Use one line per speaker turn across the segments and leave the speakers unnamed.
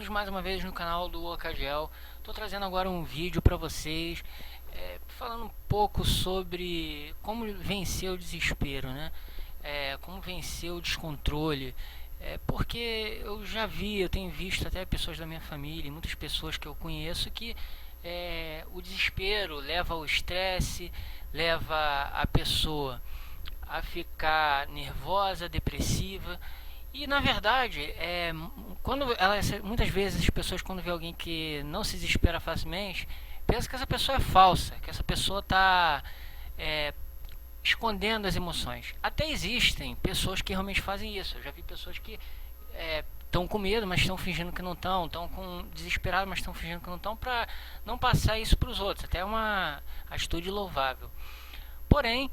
bem-vindos mais uma vez no canal do Ocagel. Estou trazendo agora um vídeo para vocês, falando um pouco sobre como vencer o desespero, né? Como vencer o descontrole. Porque eu tenho visto até pessoas da minha família, muitas pessoas que eu conheço que o desespero leva ao estresse, leva a pessoa a ficar nervosa, depressiva. E na verdade, muitas vezes as pessoas quando vê alguém que não se desespera facilmente, pensam que essa pessoa é falsa, que essa pessoa está escondendo as emoções. Até existem pessoas que realmente fazem isso. Eu já vi pessoas que estão com medo, mas estão fingindo que não estão com desesperado, mas estão fingindo que não estão, para não passar isso para os outros. Até é uma atitude louvável. Porém,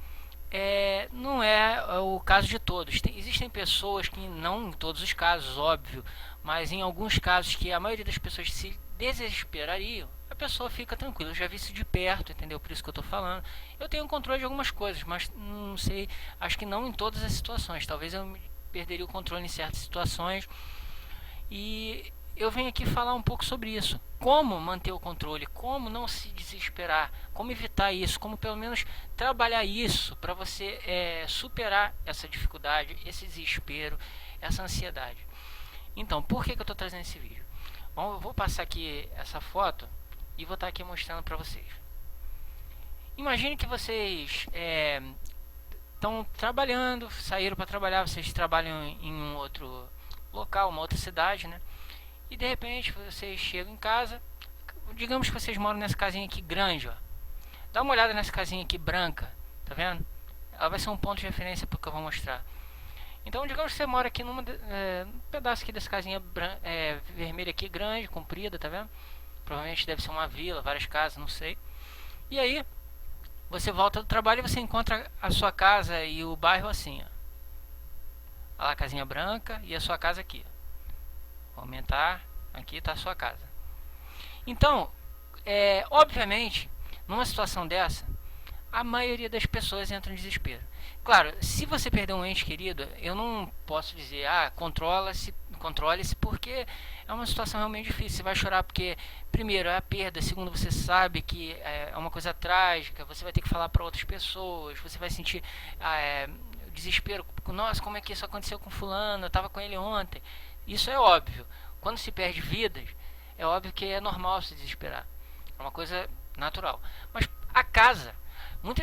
não é o caso de todos. Existem pessoas que, não em todos os casos, óbvio, mas em alguns casos que a maioria das pessoas se desesperariam, a pessoa fica tranquila. Eu já vi isso de perto, entendeu? Por isso que eu estou falando. Eu tenho controle de algumas coisas, mas não sei, acho que não em todas as situações. Talvez eu perderia o controle em certas situações. E eu venho aqui falar um pouco sobre isso. Como manter o controle, como não se desesperar, como evitar isso, como pelo menos trabalhar isso para você superar essa dificuldade, esse desespero, essa ansiedade. Então, por que eu estou trazendo esse vídeo? Bom, eu vou passar aqui essa foto e vou estar aqui mostrando para vocês. Imagine que vocês estão trabalhando, saíram para trabalhar, vocês trabalham em um outro local, uma outra cidade, né? E de repente vocês chegam em casa, digamos que vocês moram nessa casinha aqui grande, ó. Dá uma olhada nessa casinha aqui branca, tá vendo? Ela vai ser um ponto de referência para o que eu vou mostrar. Então digamos que você mora aqui num pedaço aqui dessa casinha vermelha aqui, grande, comprida, tá vendo? Provavelmente deve ser uma vila, várias casas, não sei. E aí você volta do trabalho e você encontra a sua casa e o bairro assim, ó. Olha lá a casinha branca e a sua casa aqui, ó. Vou aumentar, aqui está a sua casa. Então, obviamente, numa situação dessa, a maioria das pessoas entra em desespero. Claro, se você perder um ente querido, eu não posso dizer, controle-se, porque é uma situação realmente difícil. Você vai chorar porque, primeiro, é a perda, segundo, você sabe que é uma coisa trágica, você vai ter que falar para outras pessoas, você vai sentir desespero. Nossa, como é que isso aconteceu com fulano? Eu estava com ele ontem. Isso é óbvio. Quando se perde vidas, é óbvio que é normal se desesperar. É uma coisa natural. Mas a casa,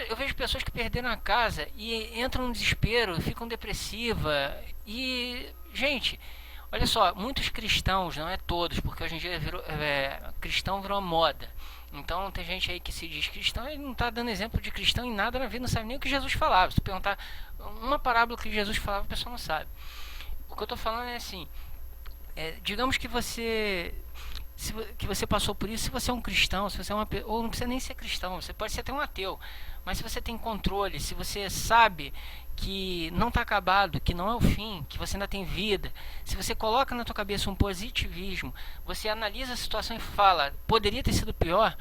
eu vejo pessoas que perderam a casa e entram no desespero, ficam depressivas. E, gente, olha só, muitos cristãos, não é todos, porque hoje em dia cristão virou moda. Então tem gente aí que se diz cristão e não está dando exemplo de cristão em nada na vida, não sabe nem o que Jesus falava. Se tu perguntar uma parábola que Jesus falava, a pessoa não sabe. O que eu estou falando é assim, digamos que você passou por isso. Se você é um cristão, se você é ou não precisa nem ser cristão, você pode ser até um ateu, mas se você tem controle, se você sabe que não está acabado, que não é o fim, que você ainda tem vida, se você coloca na tua cabeça um positivismo, você analisa a situação e fala, poderia ter sido pior,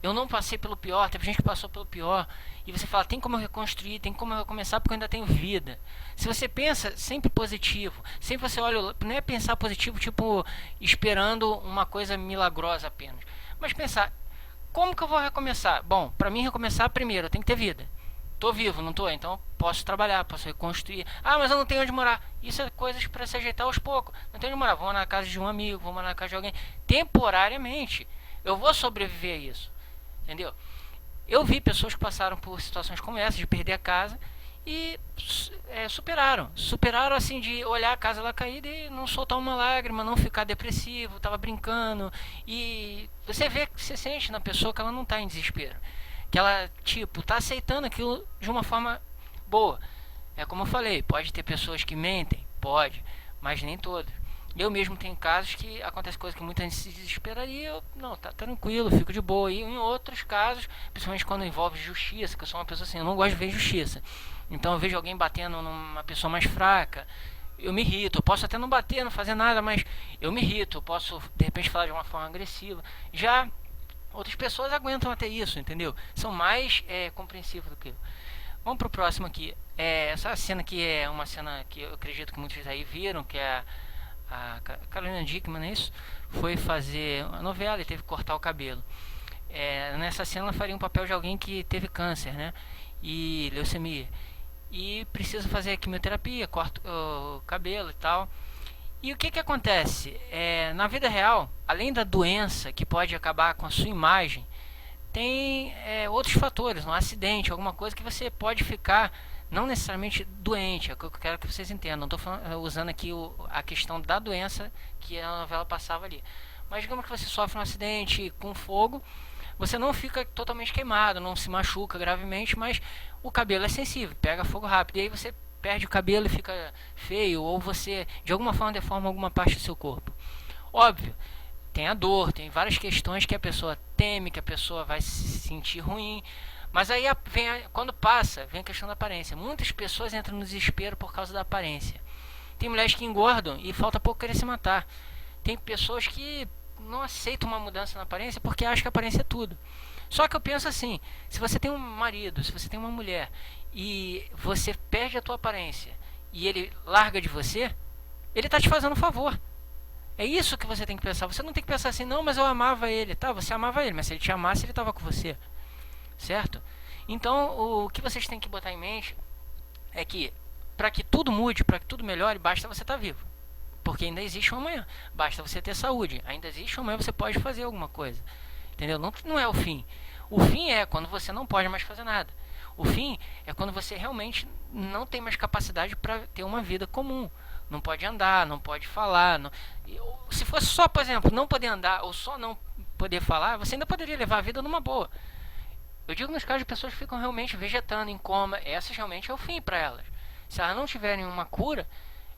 eu não passei pelo pior, teve gente que passou pelo pior, e você fala, tem como eu reconstruir, tem como eu recomeçar porque eu ainda tenho vida. Se você pensa sempre positivo, sempre você olha, não é pensar positivo tipo esperando uma coisa milagrosa apenas, mas pensar, como que eu vou recomeçar? Bom, para mim recomeçar primeiro, eu tenho que ter vida. Tô vivo, não tô? Então posso trabalhar, posso reconstruir. Ah, mas eu não tenho onde morar. Isso é coisas para se ajeitar aos poucos. Não tenho onde morar, vou na casa de um amigo, vou na casa de alguém, temporariamente. Eu vou sobreviver a isso. Entendeu? Eu vi pessoas que passaram por situações como essa, de perder a casa, e superaram assim, de olhar a casa lá caída e não soltar uma lágrima, não ficar depressivo, tava brincando. E você vê, você sente na pessoa que ela não está em desespero, que ela tipo tá aceitando aquilo de uma forma boa. É como eu falei, pode ter pessoas que mentem, pode, mas nem todas. Eu mesmo tenho casos que acontece coisa que muita gente se desesperaria, eu não, tá tranquilo, fico de boa. E em outros casos, principalmente quando envolve justiça, que eu sou uma pessoa assim, eu não gosto de ver justiça. Então eu vejo alguém batendo numa pessoa mais fraca, eu me irrito. Eu posso até não bater, não fazer nada, mas eu me irrito. Eu posso de repente falar de uma forma agressiva. Já outras pessoas aguentam até isso, entendeu? São mais compreensivos do que eu. Vamos pro próximo aqui. Essa cena aqui é uma cena que eu acredito que muitos aí viram, que é Carolina Dickman, não é isso? Foi fazer a novela e teve que cortar o cabelo. Nessa cena ela faria um papel de alguém que teve câncer, né? E leucemia. E precisa fazer a quimioterapia, corta o cabelo e tal. E o que que acontece? Na vida real, além da doença que pode acabar com a sua imagem, tem outros fatores, um acidente, alguma coisa que você pode ficar não necessariamente doente, é o que eu quero que vocês entendam. Não estou usando aqui a questão da doença que a novela passava ali. Mas digamos que você sofre um acidente com fogo, você não fica totalmente queimado, não se machuca gravemente, mas o cabelo é sensível, pega fogo rápido, e aí você perde o cabelo e fica feio, ou você de alguma forma deforma alguma parte do seu corpo. Óbvio, tem a dor, tem várias questões que a pessoa teme, que a pessoa vai se sentir ruim, mas aí quando passa, vem a questão da aparência. Muitas pessoas entram no desespero por causa da aparência. Tem mulheres que engordam e falta pouco querer se matar. Tem pessoas que não aceitam uma mudança na aparência porque acham que a aparência é tudo. Só que eu penso assim, se você tem um marido, se você tem uma mulher e você perde a tua aparência e ele larga de você, ele está te fazendo um favor. É isso que você tem que pensar. Você não tem que pensar assim, não, mas eu amava ele. Tá, você amava ele, mas se ele te amasse, ele estava com você. Certo? Então, o que vocês têm que botar em mente é que, para que tudo mude, para que tudo melhore, basta você estar vivo. Porque ainda existe um amanhã. Basta você ter saúde. Ainda existe um amanhã, você pode fazer alguma coisa. Entendeu? Não é o fim. O fim é quando você não pode mais fazer nada. O fim é quando você realmente não tem mais capacidade para ter uma vida comum. Não pode andar, não pode falar. Não... Se fosse só, por exemplo, não poder andar ou só não poder falar, você ainda poderia levar a vida numa boa. Eu digo nos casos de pessoas que ficam realmente vegetando em coma, essas realmente é o fim para elas. Se elas não tiverem uma cura,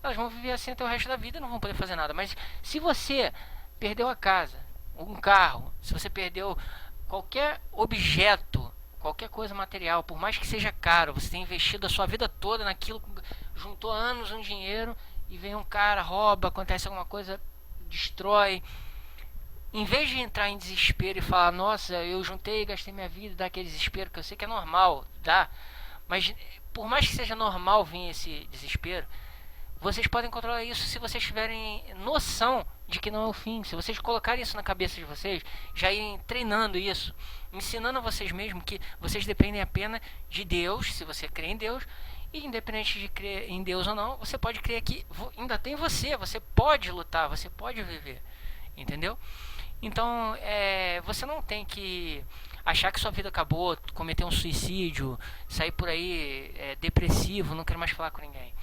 elas vão viver assim até o resto da vida e não vão poder fazer nada. Mas se você perdeu a casa, um carro, se você perdeu qualquer objeto, qualquer coisa material, por mais que seja caro, você tem investido a sua vida toda naquilo, juntou anos um dinheiro e vem um cara, rouba, acontece alguma coisa, destrói. Em vez de entrar em desespero e falar, nossa, eu juntei, gastei minha vida, dá aquele desespero, que eu sei que é normal, dá. Mas por mais que seja normal vir esse desespero, vocês podem controlar isso se vocês tiverem noção de que não é o fim. Se vocês colocarem isso na cabeça de vocês, já irem treinando isso, ensinando a vocês mesmos que vocês dependem apenas de Deus, se você crê em Deus, e independente de crer em Deus ou não, você pode crer que ainda tem você pode lutar, você pode viver, entendeu? Então, você não tem que achar que sua vida acabou, cometer um suicídio, sair por aí depressivo, não querer mais falar com ninguém.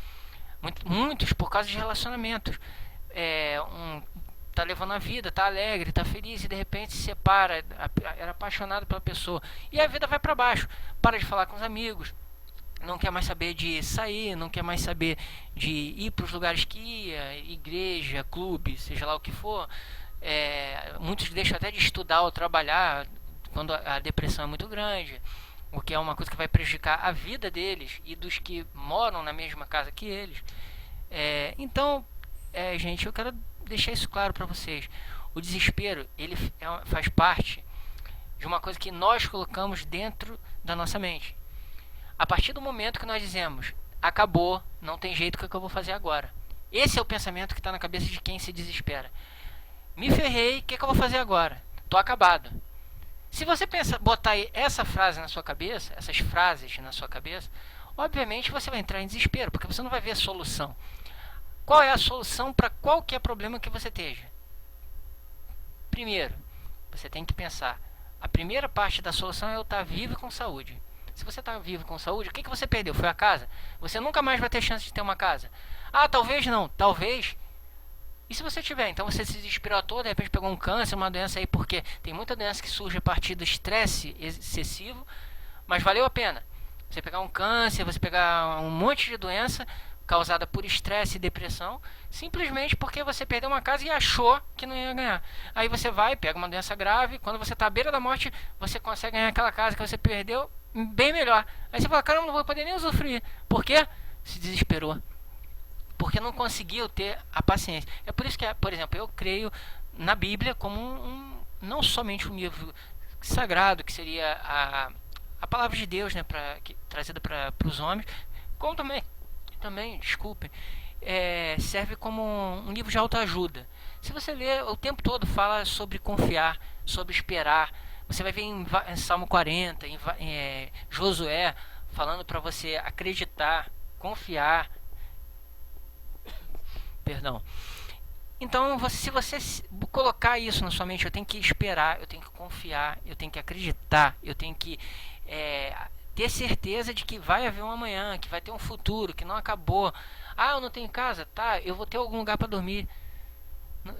Muitos por causa de relacionamentos. Tá levando a vida, tá alegre, tá feliz e de repente se separa, era apaixonado pela pessoa e a vida vai para baixo, para de falar com os amigos, não quer mais saber de sair, não quer mais saber de ir para os lugares que ia, igreja, clube, seja lá o que for. Muitos deixam até de estudar ou trabalhar quando a depressão é muito grande, o que é uma coisa que vai prejudicar a vida deles e dos que moram na mesma casa que eles. Então, gente, eu quero deixar isso claro para vocês. O desespero, ele faz parte de uma coisa que nós colocamos dentro da nossa mente. A partir do momento que nós dizemos, acabou, não tem jeito, o que eu vou fazer agora? Esse é o pensamento que está na cabeça de quem se desespera. Me ferrei, o que eu vou fazer agora? Tô acabado. Se você botar essa frase na sua cabeça, essas frases na sua cabeça, obviamente você vai entrar em desespero, porque você não vai ver a solução. Qual é a solução para qualquer problema que você esteja? Primeiro, você tem que pensar, a primeira parte da solução é eu estar vivo e com saúde. Se você está vivo com saúde, o que você perdeu? Foi a casa? Você nunca mais vai ter chance de ter uma casa. Ah, talvez não, talvez. E se você tiver? Então você se desesperou à toa, de repente pegou um câncer, uma doença aí, porque tem muita doença que surge a partir do estresse excessivo, mas valeu a pena. Você pegar um câncer, você pegar um monte de doença causada por estresse e depressão, simplesmente porque você perdeu uma casa e achou que não ia ganhar. Aí você vai, pega uma doença grave, quando você está à beira da morte, você consegue ganhar aquela casa que você perdeu bem melhor. Aí você fala, caramba, não vou poder nem usufruir. Por quê? Se desesperou. Porque não conseguiu ter a paciência. É por isso que, por exemplo, eu creio na Bíblia como não somente um livro sagrado, que seria a palavra de Deus, né, trazida para os homens, como também, desculpem, serve como um livro de autoajuda. Se você ler o tempo todo, fala sobre confiar, sobre esperar. Você vai ver em Salmo 40, em Josué, falando para você acreditar, confiar. Perdão. Então, se você colocar isso na sua mente, eu tenho que esperar, eu tenho que confiar, eu tenho que acreditar, eu tenho que ter certeza de que vai haver um amanhã, que vai ter um futuro, que não acabou. Ah, eu não tenho casa? Tá, eu vou ter algum lugar para dormir.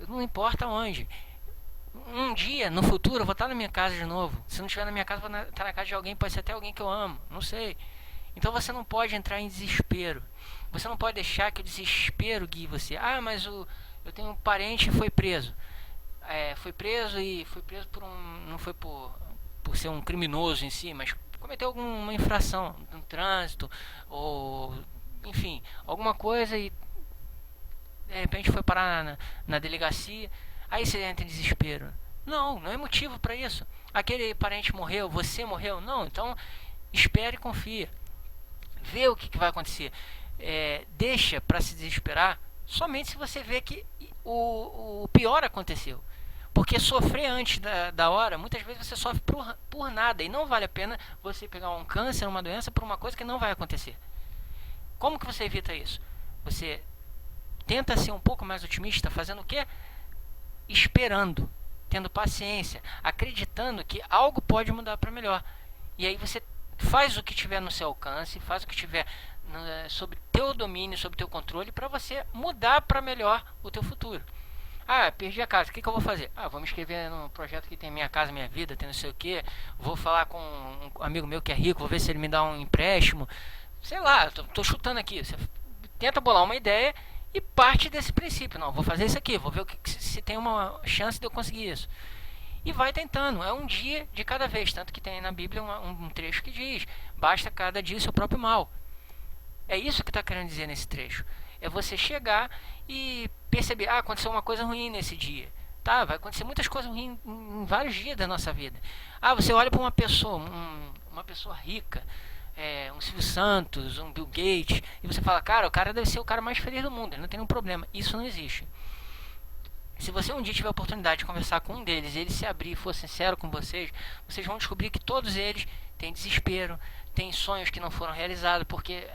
Não importa onde. Um dia, no futuro, eu vou estar na minha casa de novo. Se não estiver na minha casa, vou estar na casa de alguém, pode ser até alguém que eu amo, não sei. Então você não pode entrar em desespero. Você não pode deixar que o desespero guie você. Ah, mas eu tenho um parente que foi preso. Foi preso e foi preso por um. Não foi por ser um criminoso em si, mas cometeu alguma infração no trânsito, ou enfim, alguma coisa e de repente foi parar na delegacia. Aí você entra em desespero. Não, não é motivo para isso. Aquele parente morreu, você morreu. Não, então espere e confia. Vê o que vai acontecer. Deixa para se desesperar somente se você vê que o pior aconteceu. Porque sofrer antes da hora, muitas vezes você sofre por nada. E não vale a pena você pegar um câncer, uma doença, por uma coisa que não vai acontecer. Como que você evita isso? Você tenta ser um pouco mais otimista, fazendo o quê? Esperando, tendo paciência, acreditando que algo pode mudar para melhor. E aí você faz o que tiver no seu alcance, faz o que tiver sob teu domínio, sob teu controle, para você mudar para melhor o teu futuro. Ah, perdi a casa, o que eu vou fazer? Ah, vou me inscrever num projeto que tem Minha Casa Minha Vida, tem não sei o que. Vou falar com um amigo meu que é rico, vou ver se ele me dá um empréstimo. Sei lá, tô chutando aqui. Você tenta bolar uma ideia e parte desse princípio. Não, vou fazer isso aqui, vou ver se tem uma chance de eu conseguir isso. E vai tentando, é um dia de cada vez. Tanto que tem na Bíblia um trecho que diz: basta cada dia o seu próprio mal. É isso que está querendo dizer nesse trecho. É você chegar e perceber: ah, aconteceu uma coisa ruim nesse dia. Tá, vai acontecer muitas coisas ruins em vários dias da nossa vida. Ah, você olha para uma pessoa, uma pessoa rica, um Silvio Santos, um Bill Gates, e você fala: cara, o cara deve ser o cara mais feliz do mundo, ele não tem nenhum problema. Isso não existe. Se você um dia tiver a oportunidade de conversar com um deles, ele se abrir e for sincero com vocês, vocês vão descobrir que todos eles têm desespero, têm sonhos que não foram realizados, porque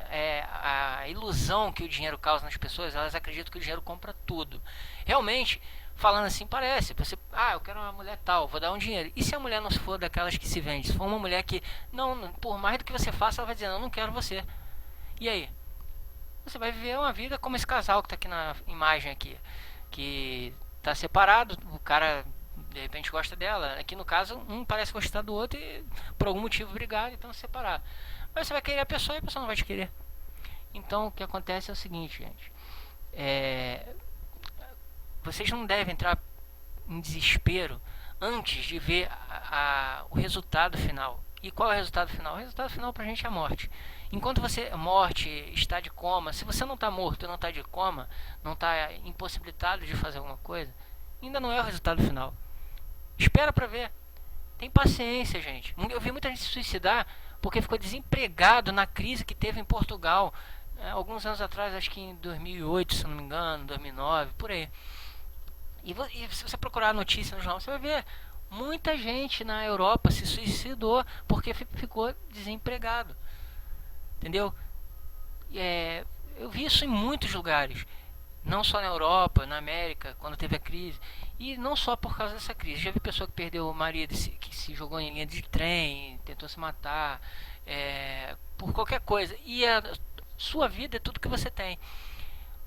a ilusão que o dinheiro causa nas pessoas, elas acreditam que o dinheiro compra tudo. Realmente, falando assim, parece. Eu quero uma mulher tal, vou dar um dinheiro. E se a mulher não for daquelas que se vende? Se for uma mulher que, não, por mais do que você faça, ela vai dizer: não quero você. E aí? Você vai viver uma vida como esse casal que está aqui na imagem aqui, que tá separado, o cara de repente gosta dela. Aqui no caso, um parece gostar do outro e por algum motivo brigaram e estão separados. Mas você vai querer a pessoa e a pessoa não vai te querer. Então o que acontece é o seguinte, gente. Vocês não devem entrar em desespero antes de ver o resultado final. E qual é o resultado final? O resultado final pra gente é a morte. Enquanto você morte, está de coma, se você não está morto, não está de coma, não está impossibilitado de fazer alguma coisa, ainda não é o resultado final. Espera para ver. Tem paciência, gente. Eu vi muita gente se suicidar porque ficou desempregado na crise que teve em Portugal alguns anos atrás, acho que em 2008, se não me engano, 2009, por aí. E se você procurar a notícia no jornal, você vai ver muita gente na Europa se suicidou porque ficou desempregado. Entendeu? Eu vi isso em muitos lugares. Não só na Europa, na América, quando teve a crise. E não só por causa dessa crise. Já vi pessoa que perdeu o marido, que se jogou em linha de trem, tentou se matar, por qualquer coisa. E a sua vida é tudo que você tem.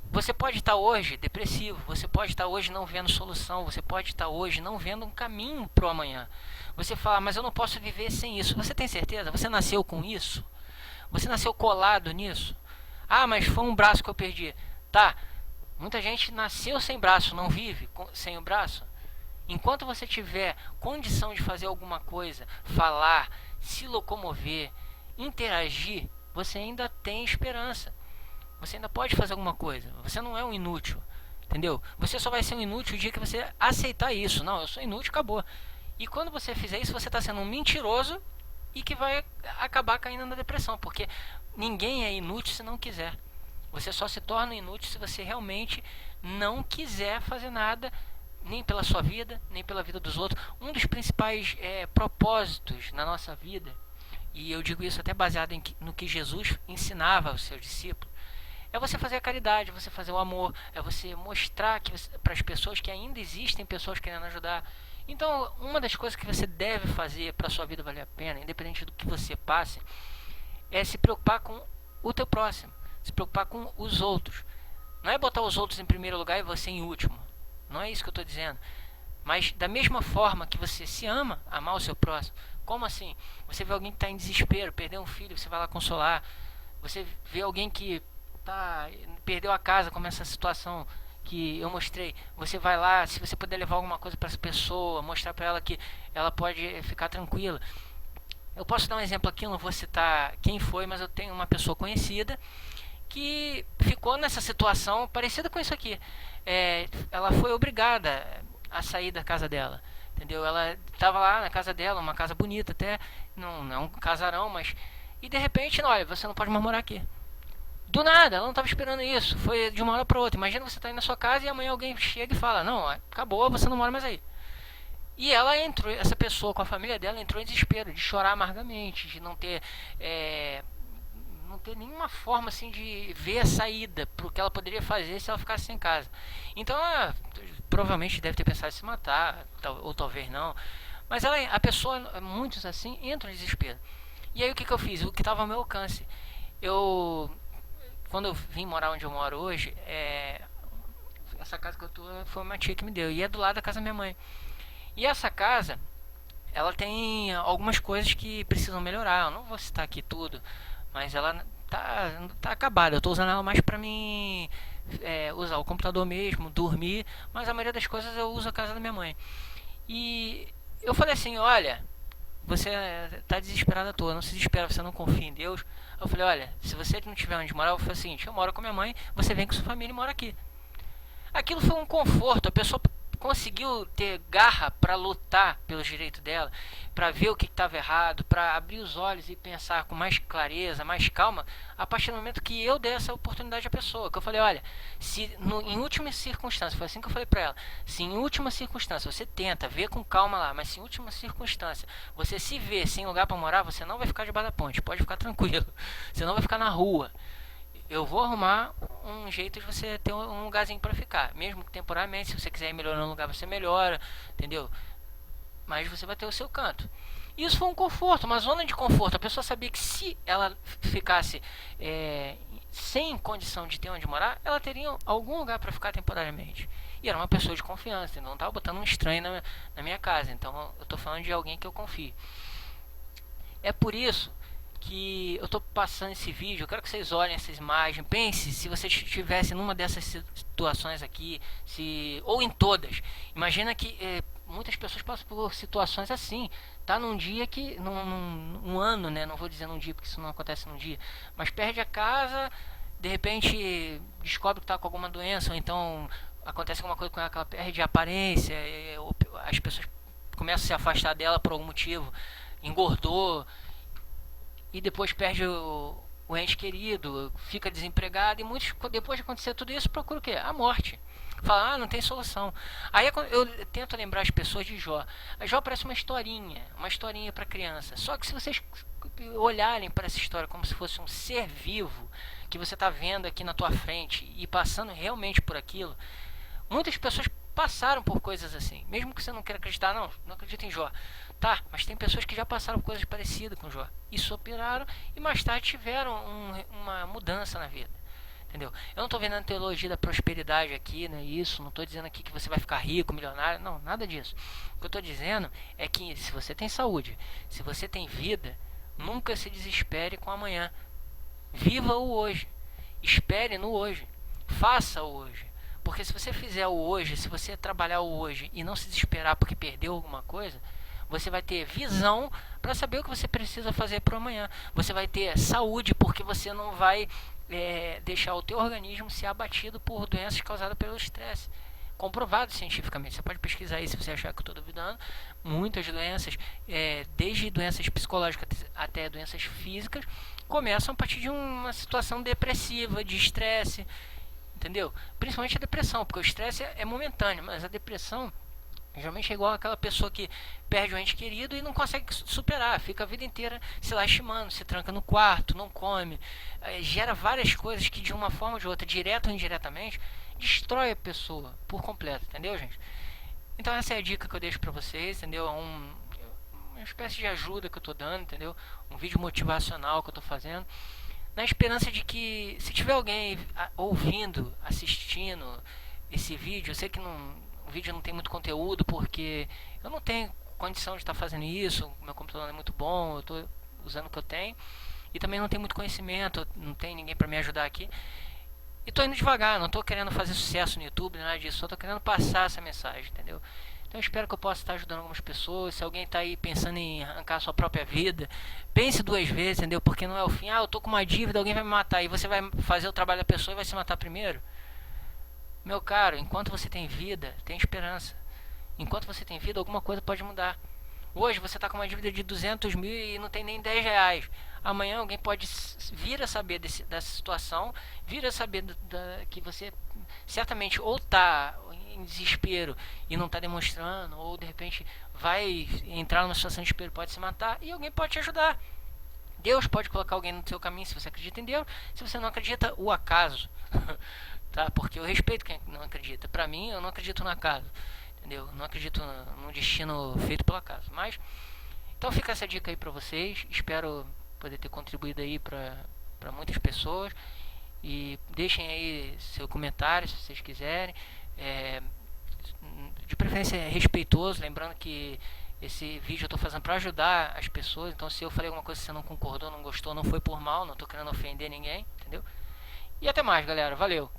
Você pode estar hoje depressivo, você pode estar hoje não vendo solução, você pode estar hoje não vendo um caminho para o amanhã. Você fala: mas eu não posso viver sem isso. Você tem certeza? Você nasceu com isso? Você nasceu colado nisso? Ah, mas foi um braço que eu perdi. Tá, muita gente nasceu sem braço, não vive sem o braço. Enquanto você tiver condição de fazer alguma coisa, falar, se locomover, interagir, você ainda tem esperança. Você ainda pode fazer alguma coisa. Você não é um inútil, entendeu? Você só vai ser um inútil o dia que você aceitar isso. Não, eu sou inútil, acabou. E quando você fizer isso, você está sendo um mentiroso e que vai acabar caindo na depressão, porque ninguém é inútil se não quiser. Você só se torna inútil se você realmente não quiser fazer nada, nem pela sua vida, nem pela vida dos outros. Um dos principais propósitos na nossa vida, e eu digo isso até baseado no que Jesus ensinava aos seus discípulos, é você fazer a caridade, é você fazer o amor, é você mostrar para as pessoas que ainda existem pessoas querendo ajudar. Então, uma das coisas que você deve fazer para a sua vida valer a pena, independente do que você passe, é se preocupar com o teu próximo, se preocupar com os outros. Não é botar os outros em primeiro lugar e você em último. Não é isso que eu estou dizendo. Mas da mesma forma que você se ama, amar o seu próximo. Como assim? Você vê alguém que está em desespero, perdeu um filho, você vai lá consolar. Você vê alguém que perdeu a casa, como essa situação que eu mostrei. Você vai lá, se você puder levar alguma coisa para essa pessoa, mostrar para ela que ela pode ficar tranquila. Eu posso dar um exemplo aqui, eu não vou citar quem foi, mas eu tenho uma pessoa conhecida que ficou nessa situação parecida com isso aqui. Ela foi obrigada a sair da casa dela, entendeu? Ela estava lá na casa dela, uma casa bonita até, não é um casarão, mas... E de repente, olha, você não pode mais morar aqui. Do nada, ela não estava esperando isso, foi de uma hora para outra. Imagina você estar aí na sua casa e amanhã alguém chega e fala, não, acabou, você não mora mais aí. E ela entrou, essa pessoa com a família dela entrou em desespero, de chorar amargamente, de não ter nenhuma forma assim de ver a saída para o que ela poderia fazer se ela ficasse em casa. Então ela provavelmente deve ter pensado em se matar, ou talvez não. Mas a pessoa, muitos assim, entram em desespero. E aí o que eu fiz? O que estava ao meu alcance. Quando eu vim morar onde eu moro hoje, essa casa que eu tô foi uma tia que me deu. E é do lado da casa da minha mãe. E essa casa, ela tem algumas coisas que precisam melhorar. Eu não vou citar aqui tudo, mas ela tá acabada. Eu estou usando ela mais para mim usar o computador mesmo, dormir. Mas a maioria das coisas eu uso a casa da minha mãe. E eu falei assim, olha, você está desesperado à toa, não se desespera, você não confia em Deus. Eu falei, olha, se você não tiver onde morar, eu falei assim, eu moro com minha mãe, você vem com sua família e mora aqui. Aquilo foi um conforto, a pessoa conseguiu ter garra para lutar pelos direitos dela, para ver o que estava errado, para abrir os olhos e pensar com mais clareza, mais calma, a partir do momento que eu dei essa oportunidade à pessoa. Que eu falei, olha, em última circunstância, foi assim que eu falei para ela, se em última circunstância você tenta ver com calma lá, mas se em última circunstância você se vê sem lugar para morar, você não vai ficar debaixo da ponte, pode ficar tranquilo, você não vai ficar na rua. Eu vou arrumar um jeito de você ter um lugarzinho para ficar, mesmo que temporariamente. Se você quiser ir melhorando o lugar, você melhora, entendeu? Mas você vai ter o seu canto. Isso foi um conforto, uma zona de conforto. A pessoa sabia que se ela ficasse sem condição de ter onde morar, ela teria algum lugar para ficar temporariamente. E era uma pessoa de confiança, então não estava botando um estranho na minha casa. Então eu estou falando de alguém que eu confio. É por isso que eu estou passando esse vídeo. Eu quero que vocês olhem essa imagem, pense se você estivesse numa dessas situações aqui, ou em todas. Imagina que muitas pessoas passam por situações assim. Tá num dia que, num ano, né? Não vou dizer num dia porque isso não acontece num dia, mas perde a casa, de repente descobre que está com alguma doença, ou então acontece alguma coisa com ela que ela perde a aparência, as pessoas começam a se afastar dela por algum motivo, engordou, e depois perde o ente querido, fica desempregado, e muitos, depois de acontecer tudo isso, procuram o quê? A morte. Fala, não tem solução. Aí eu tento lembrar as pessoas de Jó. A Jó parece uma historinha para criança. Só que se vocês olharem para essa história como se fosse um ser vivo que você está vendo aqui na tua frente e passando realmente por aquilo, muitas pessoas passaram por coisas assim. Mesmo que você não queira acreditar, não acredita em Jó. Tá, mas tem pessoas que já passaram por coisas parecidas com Jó e superaram, e mais tarde tiveram uma mudança na vida. Entendeu? Eu não estou vendo a teologia da prosperidade aqui, né? Isso, não estou dizendo aqui que você vai ficar rico, milionário, não, nada disso. O que eu estou dizendo é que se você tem saúde, se você tem vida, nunca se desespere com amanhã. Viva o hoje, espere no hoje, faça o hoje. Porque se você fizer o hoje, se você trabalhar o hoje e não se desesperar porque perdeu alguma coisa, você vai ter visão para saber o que você precisa fazer para amanhã. Você vai ter saúde porque você não vai deixar o teu organismo ser abatido por doenças causadas pelo estresse. comprovado cientificamente. Você pode pesquisar aí se você achar que eu estou duvidando. Muitas doenças, desde doenças psicológicas até doenças físicas, começam a partir de uma situação depressiva, de estresse, entendeu? Principalmente a depressão, porque o estresse é momentâneo, mas a depressão geralmente é igual aquela pessoa que perde um ente querido e não consegue superar, fica a vida inteira se lastimando, se tranca no quarto, não come, gera várias coisas que de uma forma ou de outra, direta ou indiretamente, destrói a pessoa por completo, entendeu, gente? Então essa é a dica que eu deixo pra vocês, entendeu? Uma espécie de ajuda que eu tô dando, entendeu? Um vídeo motivacional que eu tô fazendo, na esperança de que se tiver alguém ouvindo, assistindo esse vídeo, eu sei que o vídeo não tem muito conteúdo porque eu não tenho condição de estar fazendo isso, meu computador não é muito bom, eu estou usando o que eu tenho e também não tenho muito conhecimento, não tem ninguém para me ajudar aqui. E estou indo devagar, não estou querendo fazer sucesso no YouTube, nada disso, só estou querendo passar essa mensagem, entendeu? Então eu espero que eu possa estar ajudando algumas pessoas. Se alguém está aí pensando em arrancar a sua própria vida, pense duas vezes, entendeu? Porque não é o fim. Eu tô com uma dívida, alguém vai me matar e você vai fazer o trabalho da pessoa e vai se matar primeiro. Meu caro, enquanto você tem vida, tem esperança. Enquanto você tem vida, alguma coisa pode mudar. Hoje você está com uma dívida de 200 mil e não tem nem 10 reais. Amanhã alguém pode vir a saber dessa situação, vir a saber que você certamente ou está em desespero e não está demonstrando, ou de repente vai entrar numa situação de desespero, pode se matar e alguém pode te ajudar. Deus pode colocar alguém no seu caminho se você acredita em Deus. Se você não acredita, o acaso. Tá? Porque eu respeito quem não acredita. Pra mim, eu não acredito no acaso. Entendeu? Não acredito no destino feito pelo acaso. Mas, então fica essa dica aí pra vocês. Espero poder ter contribuído aí pra muitas pessoas. E deixem aí seu comentário se vocês quiserem. De preferência respeitoso. Lembrando que esse vídeo eu tô fazendo pra ajudar as pessoas. Então se eu falei alguma coisa que você não concordou, não gostou, não foi por mal. Não tô querendo ofender ninguém. Entendeu? E até mais, galera. Valeu!